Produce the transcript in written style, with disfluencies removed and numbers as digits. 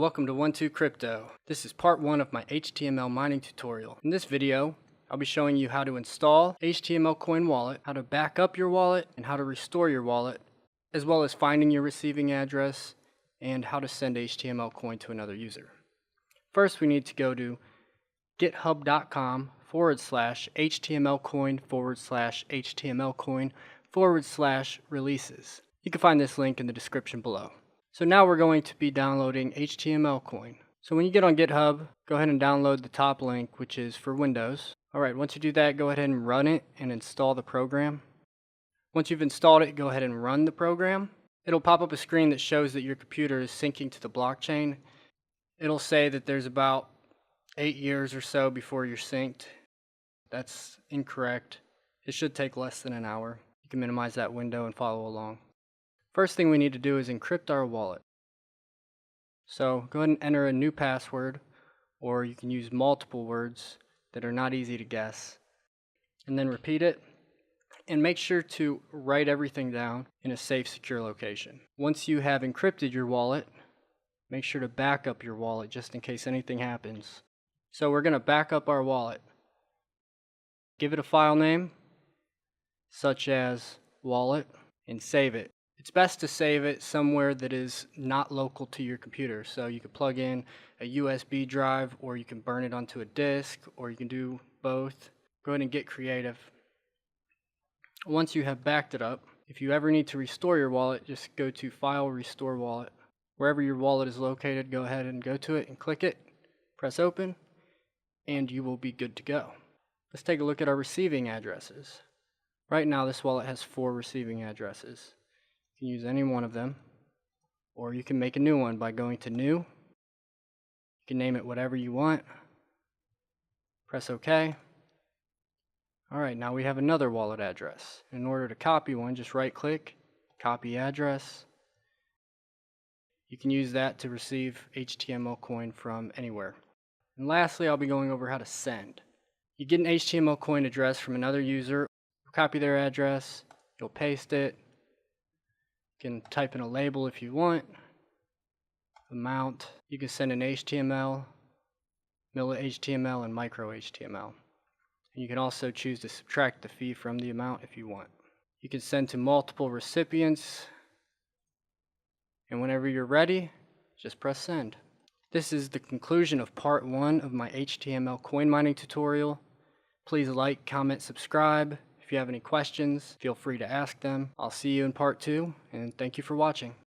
welcome to 12 Crypto. This is part 1 of my HTML mining tutorial. In this video, I'll be showing you how to install HTMLCoin wallet, how to back up your wallet, and how to restore your wallet, as well as finding your receiving address and how to send HTMLCoin to another user. First, we need to go to github.com/HTMLCoin/HTMLCoin/releases. You can find this link in the description below. So now we're going to be downloading HTMLCoin. So when you get on GitHub, go ahead and download the top link, which is for Windows. Alright, once you do that, go ahead and run it and install the program. Once you've installed it, go ahead and run the program. It'll pop up a screen that shows that your computer is syncing to the blockchain. It'll say that there's about 8 years or so before you're synced. That's incorrect. It should take less than an hour. You can minimize that window and follow along. First thing we need to do is encrypt our wallet. So go ahead and enter a new password, or you can use multiple words that are not easy to guess, and then repeat it. And make sure to write everything down in a safe, secure location. Once you have encrypted your wallet, make sure to back up your wallet just in case anything happens. So we're going to back up our wallet. Give it a file name, such as wallet, and save it. It's best to save it somewhere that is not local to your computer. So you could plug in a USB drive, or you can burn it onto a disk, or you can do both. Go ahead and get creative. Once you have backed it up, if you ever need to restore your wallet, just go to File, Restore Wallet. Wherever your wallet is located, go ahead and go to it and click it, press open, and you will be good to go. Let's take a look at our receiving addresses. Right now, this wallet has 4 receiving addresses. You can use any one of them, or you can make a new one by going to New. You can name it whatever you want. Press OK. Alright, now we have another wallet address. In order to copy one, just right-click, Copy Address. You can use that to receive HTMLCoin from anywhere. And lastly, I'll be going over how to send. You get an HTMLCoin address from another user, copy their address, you'll paste it. You can type in a label if you want, amount. You can send an HTML, mili.html, and micro.html. And you can also choose to subtract the fee from the amount if you want. You can send to multiple recipients, and whenever you're ready, just press send. This is the conclusion of part 1 of my HTML coin mining tutorial. Please like, comment, subscribe. If you have any questions, feel free to ask them. I'll see you in part 2, and thank you for watching.